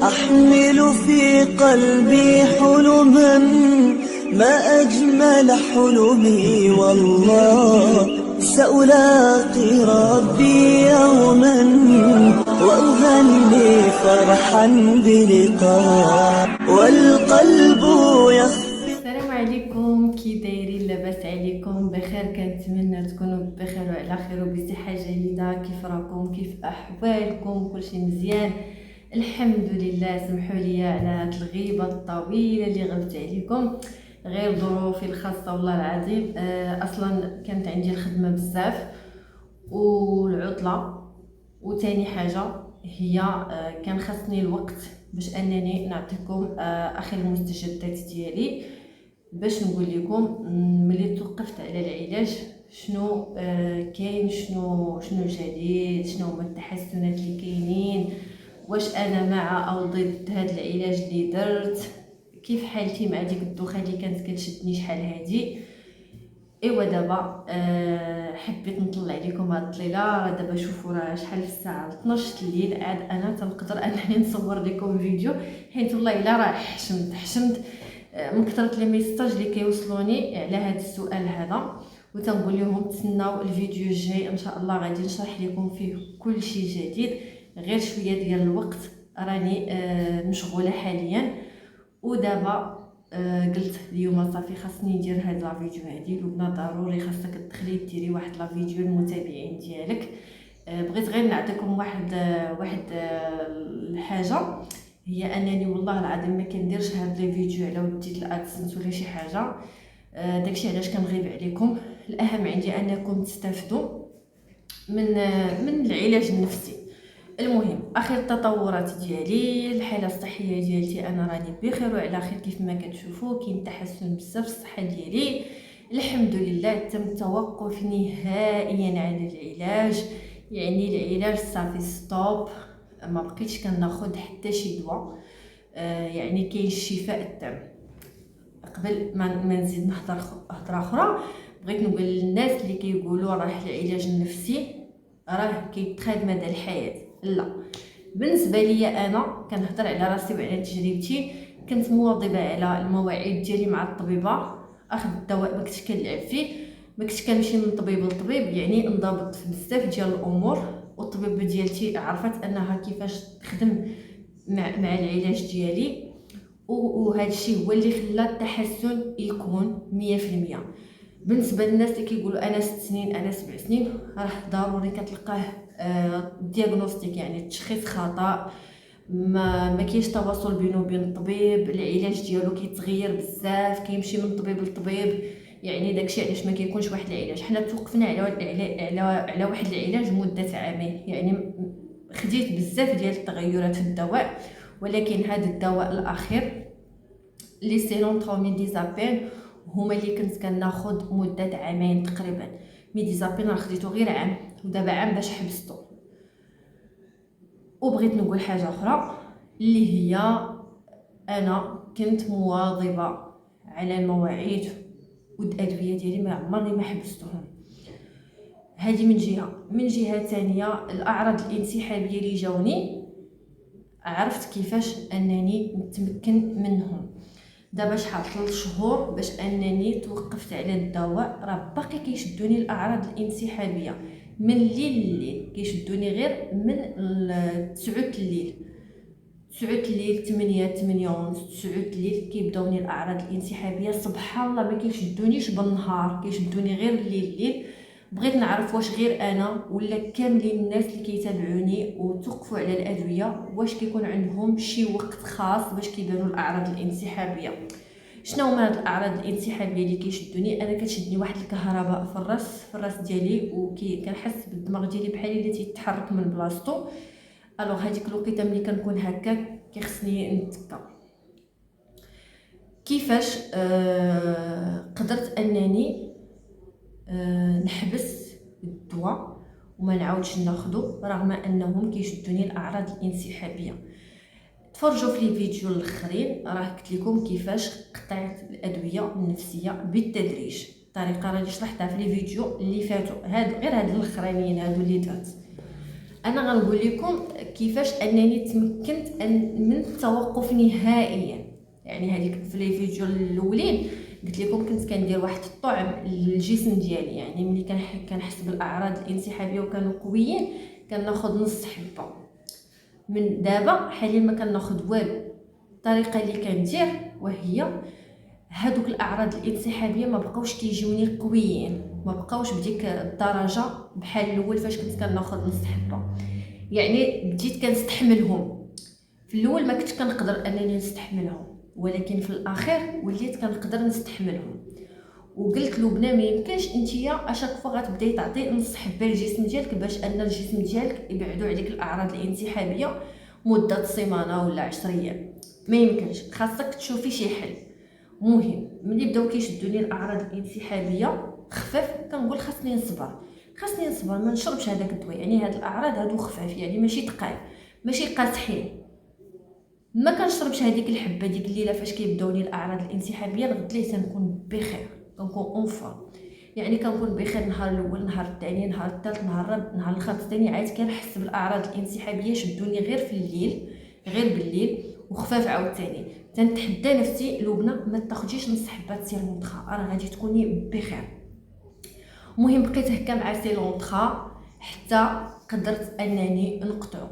أحمل في قلبي حلما ما أجمل حلمي، والله سألاقي ربي يوما وأغني فرحا بلقاء والقلب يخفي. السلام عليكم، كي دايرين؟ لاباس عليكم؟ بخير؟ كنتمنى تكونوا بخير وعلى خير وبصحه جيده. كيف راكم؟ كيف احوالكم؟ كلشي مزيان الحمد لله. سمحوا لي على هاد الغيبه الطويله اللي غبت عليكم، غير ظروفي الخاصه والله العظيم. اصلا كانت عندي الخدمه بزاف والعطله، وتاني حاجه هي كان خاصني الوقت باش انني نعطيكم اخر المستجدات ديالي، باش نقول لكم ملي توقفت على العلاج شنو كاين، شنو جديد، شنو هما التحسنات اللي كاينين، واش انا مع او ضد هذا العلاج اللي درت، كيف حالتي مع ديك الدوخه اللي كانت كتشدني شحال هادي. ايوا دابا حبيت نطلع عليكم هاد الطليله. راه دابا شوفوا راه شحال في الساعه 12 الليل، عاد انا تنقدر انني نصور لكم فيديو، حيت والله الا راه حشمت من كثره لي ميساج اللي كيوصلوني على هذا السؤال هذا، وتنقول لهم تسناو الفيديو الجاي ان شاء الله غادي نشرح لكم فيه كل شيء جديد. غير شويه ديال الوقت راني مشغوله حاليا، ودابا قلت اليوم صافي خاصني ندير هاد لا فيديو هادي. لبنى ضروري خاصك تدخلي ديري واحد لا فيديو للمتابعين ديالك. بغيت غير نعطيكم واحد الحاجه، هي انني والله العظيم ما كنديرش هاد لي فيديو على وديت الادسنس ولا شي حاجه. داكشي علاش كنغيب عليكم. الاهم عندي انكم تستافدوا من العلاج النفسي. المهم اخر التطورات ديالي، الحاله الصحيه ديالتي انا راني بخير وعلى خير كيف ما كتشوفوا. كاين تحسن بزاف في الصحه ديالي الحمد لله. تم التوقف نهائيا عن العلاج، يعني العلاج صافي ستوب، ما بقيتش كناخذ حتى شي دواء. يعني كاين الشفاء التام. قبل ما نزيد نهضر هضره اخرى، بغيت نقول للناس اللي كيقولوا راه العلاج النفسي راه كيتخاد مدى الحياه. لا، بالنسبه لي انا كنهضر على راسي وعلى تجربتي. كنت مواظبه على المواعيد ديالي مع الطبيبه، اخذ الدواء ما كنتش كنلعب فيه، ما كنتش كنمشي من طبيب لطبيب، يعني انضبط في بزاف ديال الامور. والطبيبه ديالتي عرفت انها كيفاش تخدم مع العلاج ديالي، وهذا الشيء هو اللي خلى التحسن يكون 100%. بالنسبه للناس اللي كيقولوا انا 6 سنين انا 7 سنين، راه ضروري كتلقاه دياغنوستيك، يعني التشخيص خطا. ما كاينش تواصل بينه وبين الطبيب، العلاج ديالو كيتغير بزاف، كيمشي من طبيب لطبيب. يعني داكشي علاش ما كيكونش واحد العلاج. حنا توقفنا على واحد العلاج مده عامين، يعني خديت بزاف ديال التغيرات في الدواء، ولكن هذا الدواء الاخير لي سيلونتروميديزابين هما اللي كنت كناخذ مده عامين تقريبا. ميديزابين راه خديته غير عام، ودابا عام باش حبستو. وبغيت نقول حاجه اخرى اللي هي انا كنت مواظبه على المواعيد والادويه ديالي، ما عمرني ما حبستهم. هذه من جهه ثانيه الاعراض الانسحابيه اللي جاوني عرفت كيفاش انني نتمكن منهم. دابا شحال 3 شهور باش انني توقفت على الدواء، راه باقي كيشدوني الاعراض الانسحابيه من الليل لليل، كيشدوني غير من 9 الليل، 9 الليل 8 ونص 9 الليل كيبداوني الاعراض الانسحابيه. سبحان الله ما كيشدونيش بالنهار، كيشدوني غير الليل. بغيت نعرف واش غير انا ولا كاملين الناس اللي كيتابعوني وتوقفوا على الادويه، واش كيكون عندهم شي وقت خاص باش كيبانوا الاعراض الانسحابيه. شنو هما هاد الاعراض الانسحابيه اللي كيشدوني؟ انا كتشدني واحد الكهرباء في الراس ديالي، وكنحس بالدماغ ديالي بحال اللي تيتحرك من بلاصتو. الوغ هذيك الوقيته ملي كنكون هكا كيخصني نتكا. كيفاش قدرت انني نحبس الدواء وما نعاودش ناخذه رغم انهم كيشدوني الاعراض الانسحابيه؟ تفرجوا في الفيديو الاخرين، راه قلت لكم كيفاش قطعت الادويه النفسيه بالتدريج. الطريقه راني شرحتها في الفيديو اللي فاتوا، غير هاد الاخرانيين هادو اللي درت. انا غنقول لكم كيفاش انني تمكنت من التوقف نهائيا. يعني هذيك في لي فيديو الاولين قلت لكم كنت كندير واحد الطعم للجسم ديالي، يعني ملي كنحس بالاعراض الانسحابيه وكانوا قويين كناخذ نص حبه. من دابا حاليا ما كناخذ والو. الطريقه اللي كندير وهي هادوك الاعراض الانسحابيه ما بقاوش كيجوني قويين، ما بقاوش بديك الدرجه بحال الاول فاش كنت كناخذ نص حبه. يعني بديت كنستحملهم. في الاول ما كنتش كنقدر انني نستحملهم، ولكن في الاخير وليت كنقدر نستحملهم. وقلت لبنى ما يمكنش نتيا اشاك فوا غتبداي تعطي نص حبه للجسم ديالك باش ان الجسم ديالك يبعدوا عليك الاعراض الانسحابيه مده سيمانه ولا 10 ايام. ما يمكنش، خاصك تشوفي شي حل. مهم ملي بداو كيشدوني الاعراض الانسحابيه خفاف كنقول خاصني نصبر ما نشربش هذاك الدواء. يعني هاد الاعراض هادو خفاف، يعني ماشي ثقال ماشي قاصحين. ما كنشربش هذيك الحبه ديك الليله فاش كيبداوني الاعراض الانسحابيه. الغد ليه تنكون بخير، كنكون اونفا. يعني كنكون بخير النهار الاول، النهار الثاني، النهار الثالث، النهار الرابع، النهار الخامس ثاني عاد كنحس بالاعراض الانسحابيه شدوني غير في الليل، غير بالليل وخفاف عاوتاني. تنتحدى نفسي لبنى ما تاخديش نص حبه سيلونطخا راه غادي تكوني بخير. المهم بقيت هكا مع سيلونطخا حتى قدرت انني نقطعو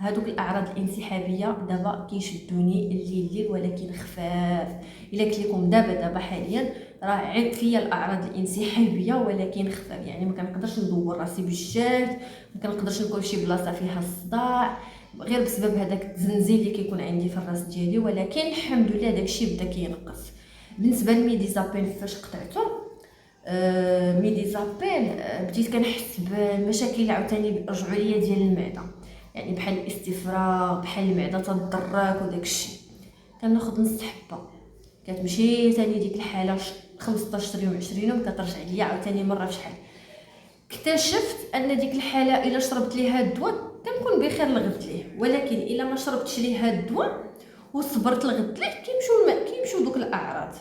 هادوك الاعراض الانسحابيه. دابا كيشدوني الليل ولكن خفاف. الا قلت لكم دابا حاليا راه عيب فيا الاعراض الانسحابيه ولكن خفاف. يعني ما كنقدرش ندور راسي بالجهد، ما كنقدرش نكون فشي بلاصه فيها الصداع غير بسبب هذاك التزنزيل اللي كيكون عندي في الراس ديالي. ولكن الحمد لله داكشي بدا كينقص. بالنسبه للميديزابين فاش قطعته ميديزابين بديت كنحس بالمشاكل عاوتاني بالرجعيه ديال المعده، يعني بحال الاستفراغ، بحال المعده تضرك وداك الشيء. كناخذ نص حبه كتمشي ثاني ديك الحاله 15 يوم 20 يوم كترجع ليا عاوتاني مره فشحال. اكتشفت ان ديك الحاله الا شربت ليها الدواء كنكون بخير الغد ليه، ولكن الا ما شربتش ليها الدواء وصبرت الغد ليه كيمشيو دوك الاعراض.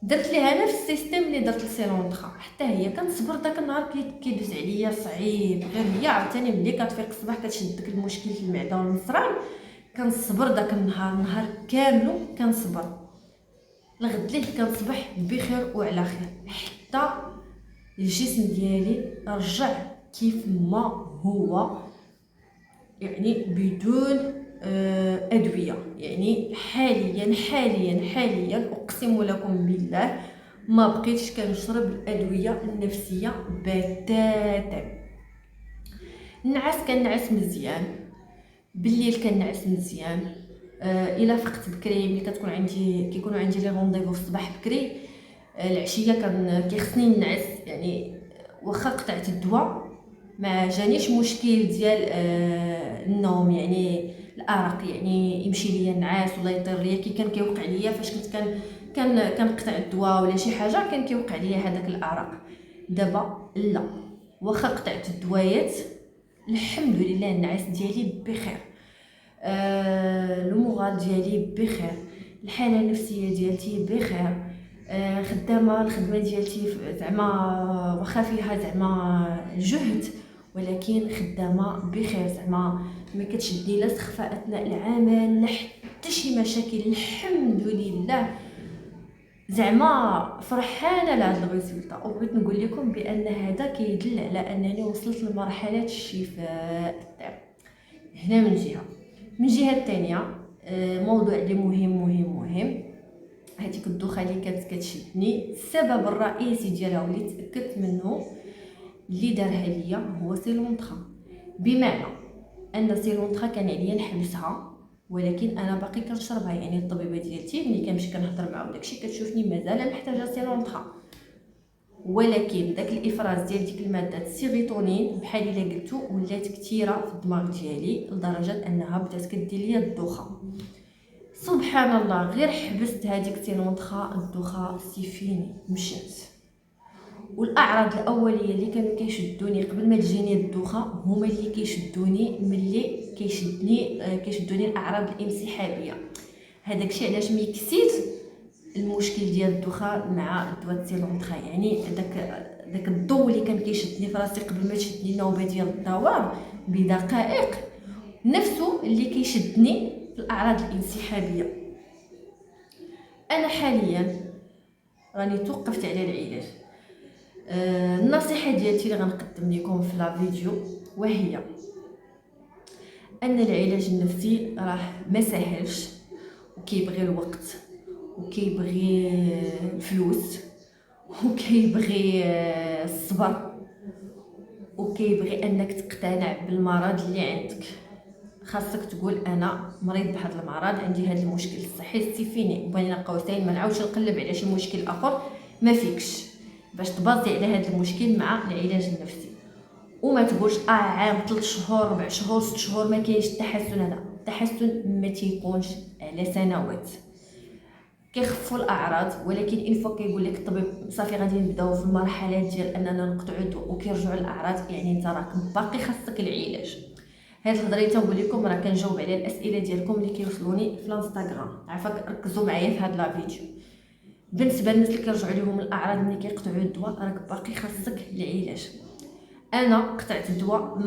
درت ليها نفس السيستم اللي درت لسيلونطخا، حتى هي كنصبر داك النهار كيدوز عليا صعيب. غير هي عاوتاني ملي كتفيق الصباح كتشدك المشكل في المعده والمصران. كنصبر داك نهار كامل كنصبر. الغد ليه كنصبح بخير وعلى خير حتى الجسم ديالي رجع كيف ما هو، يعني بدون ادويه. يعني حاليا اقسم لكم بالله ما بقيتش كنشرب الادويه النفسيه بتاتا. كنعس مزيان بالليل، كنعس مزيان. الا فقت بكري ملي كيكونوا عندي لي رونديفو في الصباح بكري، العشيه كيخصني نعس. يعني واخا قطعت الدواء ما جانيش مشكل ديال النوم، يعني الارق يعني يمشي ليا النعاس ولا يطير ليا كي كان كيوقع ليا فاش كنت كنقطع الدواء ولا شي حاجه كان كيوقع ليا هذاك الارق. دابا لا، واخا قطعت الدوايات الحمد لله النعاس ديالي بخير، المورال ديالي بخير، الحاله النفسيه ديالتي بخير، خدامه الخدمه ديالتي زعما واخا فيها زعما جهد ولكن خدامه بخير. زعما ما كتشدني لا سخفه اثناء العمل لا حتى شي مشاكل الحمد لله. زعما فرحانه لهاد الريزلت. وبغيت نقول لكم بان هذا كيدل على انني وصلت لمرحله الشفاء التام. هنا من جهه الثانيه موضوع اللي مهم هذيك الدوخه اللي كانت كتشدني. السبب الرئيسي ديالها واللي تاكدت منه اللي دارها ليا هو سيلونطخا. بمعنى ان سيلونطخا كان عليا نحبسها ولكن انا باقي كنشربها. يعني الطبيبه ديالتي ملي كنمشي كنهضر معها وداكشي كتشوفني مازال محتاجه سيلونطخا، ولكن داك الافراز ديال ديك الماده السيروتونين بحال الا قلتو ولات كثيره في الدماغ ديالي لدرجه انها بدات كدير ليا الدوخه. سبحان الله غير حبست هذيك سيلونطخا الدوخه سيفيني مشات. والاعراض الاوليه اللي كانوا كيشدوني قبل ما تجيني الدوخه هما اللي كيشدوني ملي كيشدوني الاعراض الانسحابيه. هذاك الشيء علاش ميكسيت المشكل ديال الدوخه مع دواء سيلونطخا. يعني داك الضو اللي كان كيشدني في راسي قبل ما تشدني النوبه ديال الدوار بدقائق نفسه اللي كيشدني في الاعراض الانسحابيه. انا حاليا راني توقفت على العلاج. النصيحه ديالتي اللي غنقدم لكم في لا فيديو وهي ان العلاج النفسي راه ما سهلش، وكيبغي الوقت، وكيبغي الفلوس، وكيبغي الصبر، وكيبغي انك تقتنع بالمرض اللي عندك. خاصك تقول انا مريض بهذا المرض، عندي هذا المشكل الصحي، سيفيني بين قوسين، ما نعاودش نقلب على شي مشكل اخر ما فيكش، باش تبازي على هذا المشكل مع العلاج النفسي. وما تقولش عام 3 شهور 4 شهور 6 شهور ما كاينش التحسن. هذا التحسن ما تيكونش على سنوات، كيخفوا الاعراض، ولكن ان فوا كيقول لك الطبيب صافي غادي نبداو في المرحله ديال اننا نقطعوا الدواء وكيرجعوا الاعراض، يعني انت راك باقي خاصك العلاج. هاد الهضره اللي تنقول لكم راه كنجاوب على الاسئله ديالكم اللي كيوصلوني في الانستغرام. عافاك ركزوا معايا في هاد لا فيديو. بالنسبه للناس اللي كيرجعوا لهم الاعراض ملي كيقطعوا الدواء، راك باقي خاصك العلاج. انا قطعت الدواء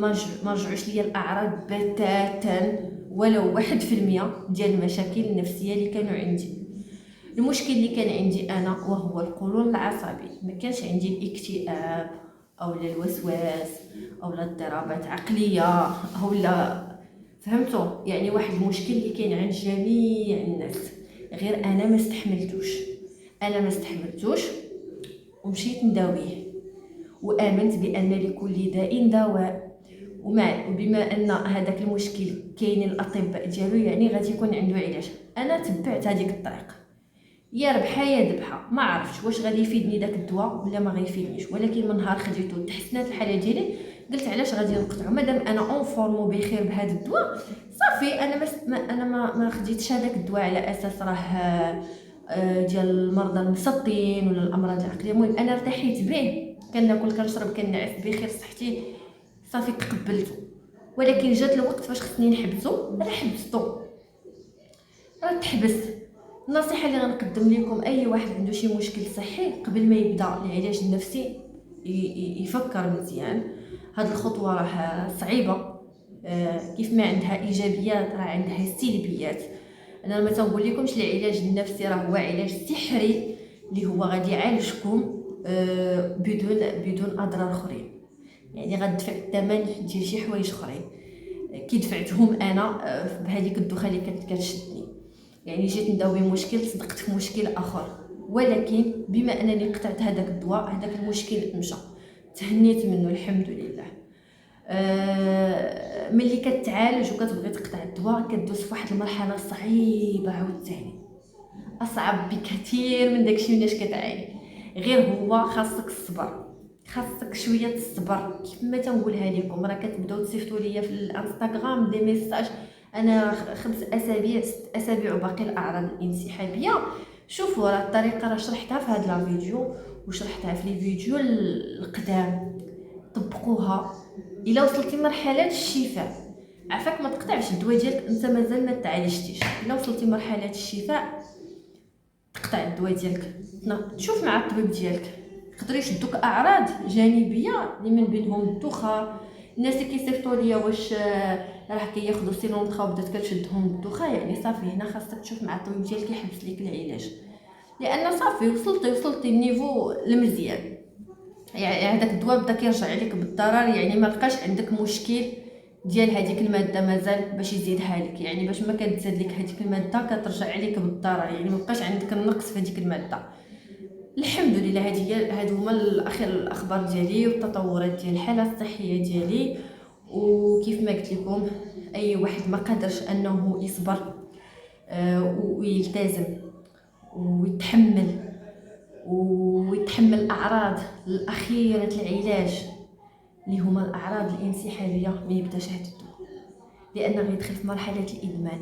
ما رجعوش ليا الاعراض بتاتا، ولو 1% ديال المشاكل النفسيه اللي كانوا عندي. المشكل اللي كان عندي انا وهو القولون العصبي، ما كانش عندي الاكتئاب او الوسواس او اضطرابات عقليه او فهمتوا؟ يعني واحد المشكل اللي كاين عند جميع الناس، غير انا ما استحملتوش ومشيت نداويه، وامنت بان لكل داء دواء. وبما ان هذاك المشكل كاينين الاطباء ديالو، يعني غادي يكون عنده علاج. انا تبعت هذيك الطريق، يا ربحه يا ذبحه، ما عرفتش واش غادي يفيدني داك الدواء ولا ما غيفيدنيش، ولكن من نهار خديته تحسنات الحاله ديالي قلت علاش غادي نقطعو مادام انا اون فورم بخير بهذا الدواء. صافي انا ما خديتش هذاك الدواء على اساس راه ديال المرضى المسطين ولا الامراض العقليه. المهم انا ارتحيت به، كناكل كنشرب كنعس بخير صحتي، صافي تقبلته. ولكن جات الوقت فاش خصني نحبسو، راه حبستو، راه تحبس. النصيحه اللي غنقدم لكم اي واحد عنده شي مشكل صحي قبل ما يبدا العلاج النفسي يفكر مزيان. هاد الخطوه راه صعيبه، كيف ما عندها ايجابيات راه عندها سلبيات. انا ما تنقول لكمش العلاج النفسي راه هو علاج سحري اللي هو غادي يعالجكم بدون اضرار اخرين، يعني غتدفع الثمن ديال شي حوايج اخرين كي دفعتهم انا بهذيك الدوخه اللي كانت كتشدني. يعني جيت نداوي مشكل صدقت في مشكل اخر، ولكن بما انني قطعت هذاك الدواء هذاك المشكل مشى، تهنيت منه الحمد لله. ملي كتعالج وكتبغي تقطع الدواء كدوز في واحد المرحله صعيبه عاوتاني، اصعب بكثير من داكشي مناش كتعاني. غير هو خاصك الصبر، خاصك شويه الصبر. كيف ما تنقولها لكم، راه كتبداو تصيفطوا ليا في الانستغرام دي ميساج انا 5 اسابيع 6 اسابيع وباقي الاعراض الانسحابيه. شوفوا راه الطريقه راه شرحتها في هذا لا فيديو وشرحتها في لي فيديو القدام، طبقوها. الا وصلتي لمرحله الشفاء، عافاك ما تقطعش الدواء ديالك انت مازال ما تعالجتيش. الا وصلتي مرحله الشفاء تقطع الدواء ديالك، تشوف مع الطبيب ديالك، يقدروا يشدوك اعراض جانبيه اللي من بينهم الدوخه. الناس اللي كيصيفطوا ليا واش راه كياخذوا سينونطرا وبدات كتشدهم الدوخه، يعني صافي هنا خاصك تشوف مع الطبيب ديالك يحبس لك العلاج، لان صافي وصلتي النيفو المزيان. يعني هذاك الدواء بدا كيرجع عليك بالضرر، يعني ما بقاش عندك مشكل ديال هذيك الماده مازال باش يزيدها لك، يعني باش ما كتزاد لك هذيك الماده كترجع عليك بالضرر، يعني ما بقاش عندك النقص في هذيك الماده. الحمد لله. هادو هما الاخبار ديالي والتطورات ديال الحاله الصحيه ديالي. وكيف ما قلت لكم اي واحد ما قدرش انه يصبر ويلتزم ويتحمل الاعراض الاخيره العلاج اللي هما الاعراض الانسحابيه، ما يبداش هاد الدواء، لان غيدخل في مرحله الادمان.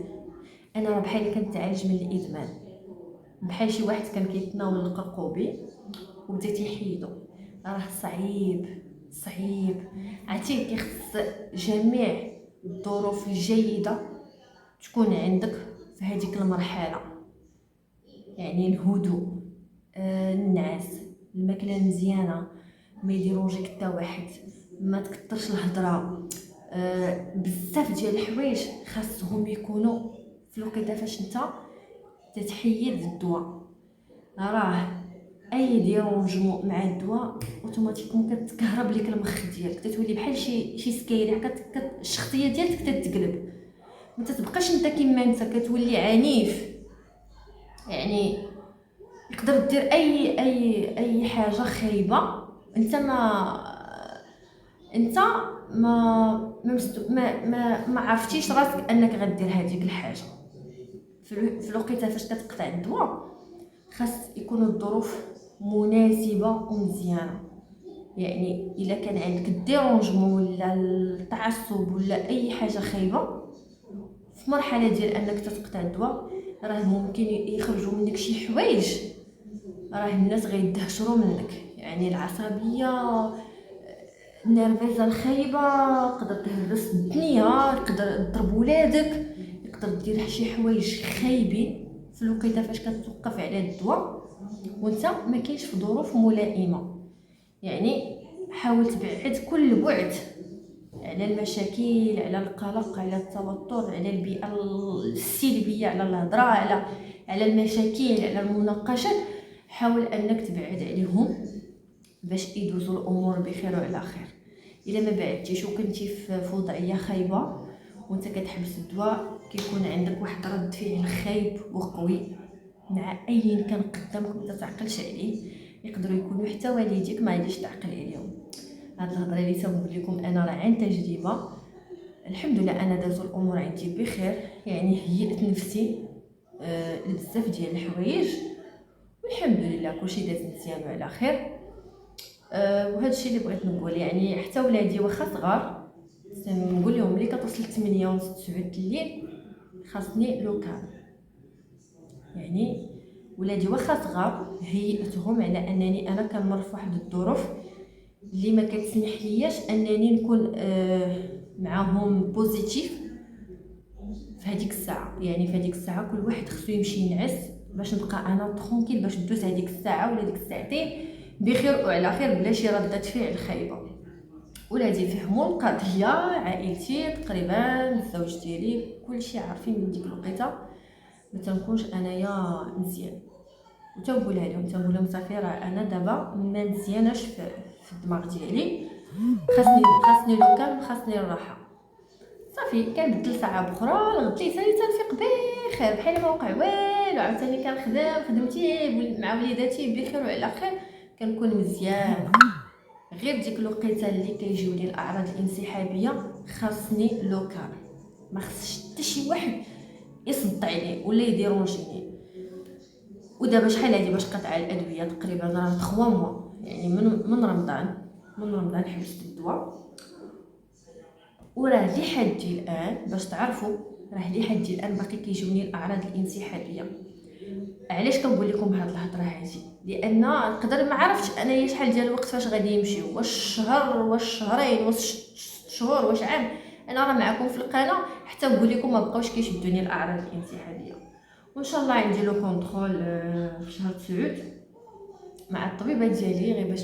انا راه بحال كنتعالج من الادمان، بحال شي واحد كان كيتناول القرقوبي وبدا تيحيدو. راه صعيب عرفتي. كيخص جميع الظروف الجيده تكون عندك في هذيك المرحله، يعني الهدوء، النعاس، الماكله مزيانه، ما يديرونجيك حتى واحد، ما تكثرش الهضره، بزاف ديال الحوايج خاصهم يكونوا في الوقيته فاش انت تتحيد الدواء. راه اي ديرونجمون مع الدواء اوتوماتيكمون كتكهرب لك المخ ديالك، تتولي بحال شي سكايري، الشخصيه ديالك كتتقلب، ما تتبقاش انت كما انت، كتولي عنيف. يعني تقدر دير اي حاجه خايبه، انت ما عرفتيش راسك انك غدير هذيك الحاجه. في الوقيته فاش كتقطع الدواء خاص يكونوا الظروف مناسبه ومزيانه. يعني الا كان عندك الديرونجمون ولا التعصب ولا اي حاجه خايبه في مرحله ديال انك تقطع الدواء، راه ممكن يخرجوا منك شي حوايج، راه الناس غيدهشروا منك. يعني العصبيه، النرفزه الخايبه، تقدر تهرس الدنيا، تقدر تضرب ولادك، تقدر دير شي حوايج خايبين في الوقيته فاش كتوقف على الدواء وانت ما كاينش في ظروف ملائمه. يعني حاول تبعد كل بعد على المشاكل، على القلق، على التوتر، على البيئه السلبيه، على الهضره، على المشاكل، على المناقشات. حاول انك تبعد عليهم باش يدوزوا الامور بخير وعلى خير. الا ما بعدتيش وكنتي في وضعيه خايبه وانت كتحبس الدواء، كيكون عندك واحد رد فعل خايب وقوي مع اي كان قدامك ما تعقلش عليه. يقدروا يكونوا حتى والديك ما غاديش تعقل عليهم. هاد الهضره اللي تنقول لكم انا راه عن تجربه، الحمد لله انا دازوا الامور عندي بخير. يعني هيئت نفسي لبزاف ديال الحوايج والحمد لله كلشي داز مزيان وعلى خير. وهذا الشيء اللي بغيت نقول. يعني حتى ولادي واخا صغار نقول لهم ملي كتوصل 8 و 9 الليل خاصني لوكال. يعني ولادي واخا صغار هيئتهم على انني انا كنمر في واحد الظروف اللي ما كتسمح لياش انني نكون معاهم بوزيتيف في هذيك الساعه. يعني في هذيك الساعه كل واحد خصو يمشي ينعس باش نبقى انا ترونكيل، باش ندوز هذيك الساعه ولا ديك الساعتين بخير وعلى خير بلا شي ردة فعل خايبه. ولادي فهموا القضيه، عائلتي تقريبا الزوج ديالي كلشي عارفين من ديك الوقيته ما تنكونش انايا مزيان. وتنقولها لهم، تنقول لهم صافي راه انا دابا ما مزياناش في الدماغ ديالي، خاصني لوكال، خاصني الراحه. صافي كنبدل ساعه بخرى، الغد لي ثاني تنفيق بخير بحال ما وقع والو، عاوتاني كنخدم خدمتي مع وليداتي بخير وعلى خير، كنكون مزيان. غير ديك الوقيته اللي كيجيو لي الاعراض الانسحابيه خاصني لوكال، ما خصش حتى شي واحد يصدع عليه ولا يديرونجيني. ودابا شحال هادي باش قطع الادويه تقريبا راه 3 موا. يعني من رمضان حبست الدواء، وراه لحد الان باش تعرفوا راه لحد الان باقي كيجوني الاعراض الانسحابيه. علاش كنقول لكم هاد الهضره هادي؟ لان نقدر ما عرفتش انايا شحال ديال الوقت فاش غادي يمشيو، واش شهر، واش شهرين، واش 6 شهور، واش عام. انا راه معكم في القناه حتى نقول لكم ما بقاوش كيشدوني الاعراض الانسحابيه. وان شاء الله عندي لو كونترول في شهر 9 مع الطبيبه ديالي، غير باش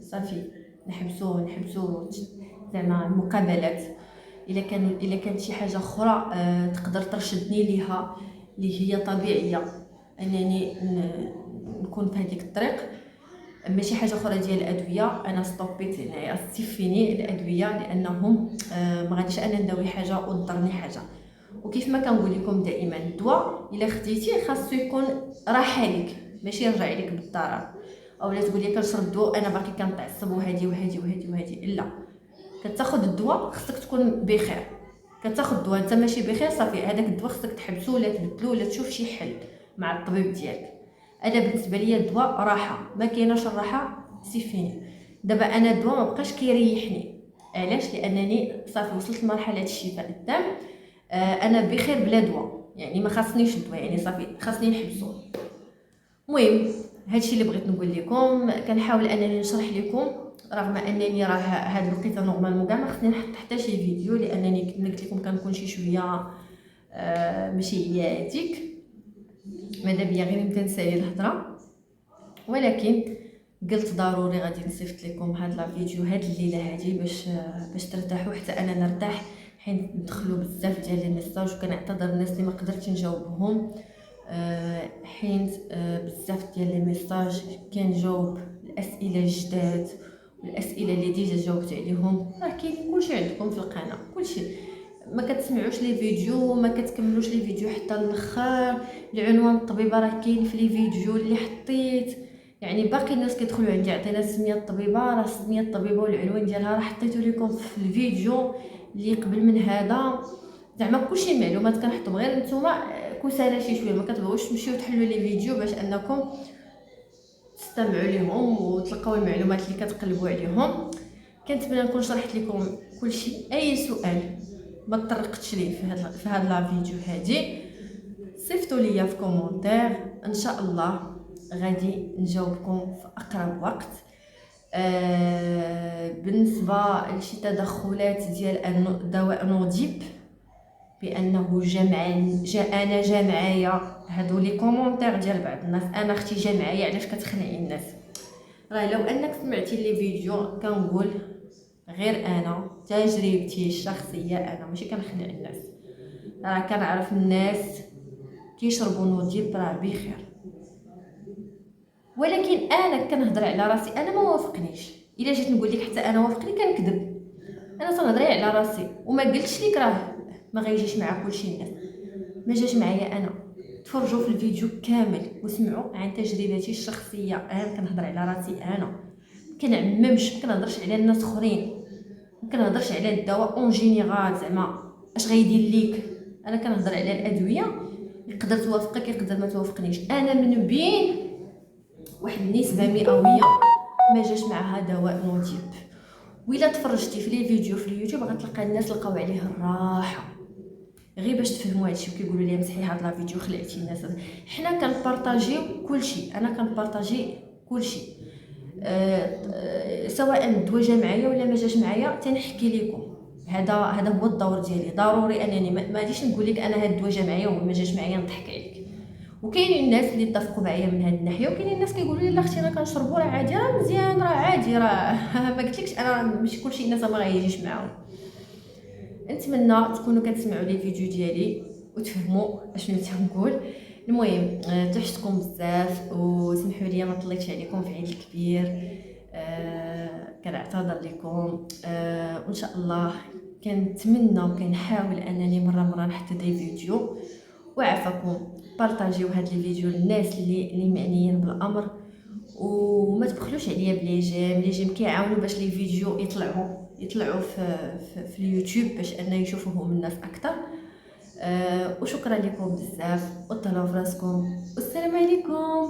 صافي نحبسو زعما المقابلات. الا كانت شي حاجه اخرى تقدر ترشدني ليها اللي هي طبيعيه انني نكون في هذيك الطريق، ماشي حاجه اخرى ديال الادويه. انا ستوبيت هنايا، استفيني الادويه لانهم ما غاديش انا نداوي حاجه وتضرني حاجه. وكيف ما كنقول لكم دائما الدواء الا خديتيه خاصو يكون راحه لك، ماشي يرجع لك بالضرر. اولا تقولي كنشرب الدواء انا باقي كنتعصب وهادي وهادي وهادي وهادي. لا، كتاخذ الدواء خصك تكون بخير. كتاخذ الدواء انت ماشي بخير، صافي هذاك الدواء خصك تحبسو ولا تبدلو ولا تشوف شي حل مع الطبيب ديالك. انا بالنسبه ليا الدواء راحه، ما كايناش الراحه سيفيني. دابا انا الدواء ما بقاش كيريحني. علاش؟ لانني صافي وصلت لمرحله الشفاء التام. انا بخير بلا دواء، يعني ما خاصنيش الدواء، يعني صافي خاصني نحبسو. المهم هادشي اللي بغيت نقول لكم. كنحاول انني نشرح لكم رغم انني راه هاد الوقيته نورمالمون كاع ما خصني نحط حتى شي فيديو، لانني قلت لكم كنكون شي شويه ماشي هي هذيك، ماذا بيا غير نبدا نسالي الهضره. ولكن قلت ضروري غادي نصيفط لكم هاد لا فيديو هاد الليله هادي باش ترتاحوا حتى انا نرتاح، حيت دخلوا بزاف ديال لي ميساج وكنعتذر الناس اللي ما قدرتش نجاوبهم، حيت بزاف ديال لي ميساج كنجاوب الاسئله الجداد والاسئله اللي ديجا جاوبت عليهم. راه كاين كلشي عندكم في القناه، كلشي. ما كتسمعوش لي فيديو، ما كتكملوش لي فيديو حتى الاخر. العنوان الطبيبه راه كاين في لي فيديو اللي حطيت، يعني باقي الناس كيدخلوا عندي عطينا سميه الطبيبه، راه سميه الطبيبه والعنوان ديالها راه حطيته لكم في الفيديو اللي قبل من هذا. زعما كلشي معلومات كنحطهم، غير نتوما كسالى شي شويه ما كتبغوش تمشيو تحلوا لي فيديو باش انكم تستمعوا ليهم وتلقاو المعلومات اللي كتقلبوا عليهم. كنتمنى نكون شرحت لكم كلشي. اي سؤال ما تطرقتش ليه في هاد لا فيديو هادي صيفطوا ليا في كومونتير، ان شاء الله غادي نجاوبكم في اقرب وقت. بالنسبه لشي تدخلات ديال دواء نوديب بانه جا معايا هادو لي كومونتير ديال بعض الناس، انا اختي جا معايا علاش كتخنعي الناس؟ راه لو انك سمعتي لي فيديو كنقول غير انا تجربتي الشخصيه، انا ماشي كنخنع الناس، راه كنعرف الناس كيشربوا نوديب راه بخير، ولكن انا كنهضر على راسي، انا ما وافقنيش. الا جيت نقول لك حتى انا وافقني كنكذب، انا تنهضري على راسي وما قلتش لك راه ما غيجيش مع كلشي الناس، ما جاش معايا انا. تفرجوا في الفيديو كامل وسمعوا عن تجربتي الشخصيه، انا كنهضر على راسي، انا ما كنعممش، ما كنهضرش على الناس اخرين، ما كنهضرش على الدواء اون جينيرال زعما اش غيدير ليك. انا كنهضر على الادويه، يقدر توافقك يقدر ما توافقنيش، انا من بين واحد النسبه مئويه ما جاش معها دواء نوديب. وإلا تفرجتي في لي فيديو في اليوتيوب غتلقى الناس لقاو عليه الراحه، غير باش تفهموا هادشي وكيقولوا لي مسحي هاد لا فيديو خلعتي الناس. حنا كنبارطاجيو كلشي، انا كنبارطاجي كلشي، سواء الدواء جا معايا ولا ما جاش معايا تنحكي لكم. هذا هو الدور ديالي، ضروري انني ما غاديش نقول لك انا هاد الدواء جا معايا وما جاش معايا نضحك عليك. وكاينين الناس اللي اتفقوا معايا من هاد الناحيه، وكاينين الناس كيقولوا لي لا اختي انا كنشربو راه عادي، راه مزيان، راه عادي، راه ما قلتلكش انا ماشي كلشي الناس ما غيجيش معاهم. نتمنى تكونوا كتسمعوا لي فيديو ديالي وتفهموا اشنو تنقول. المهم تحشتكم بزاف وسمحوا لي ما طليتش عليكم في عيد الكبير، كنعتذر لكم، وان شاء الله كنتمنى وكنحاول انني مره نحط دي فيديو وعفاكم. بارطاجيو هاد الفيديو للناس اللي معنيين بالامر، وما تبخلوش عليا بلي جيم كيعاونوا باش لي فيديو يطلعوا في اليوتيوب باش انه يشوفوهم الناس اكثر. وشكرا لكم بزاف، وتهلاو في راسكم، والسلام عليكم.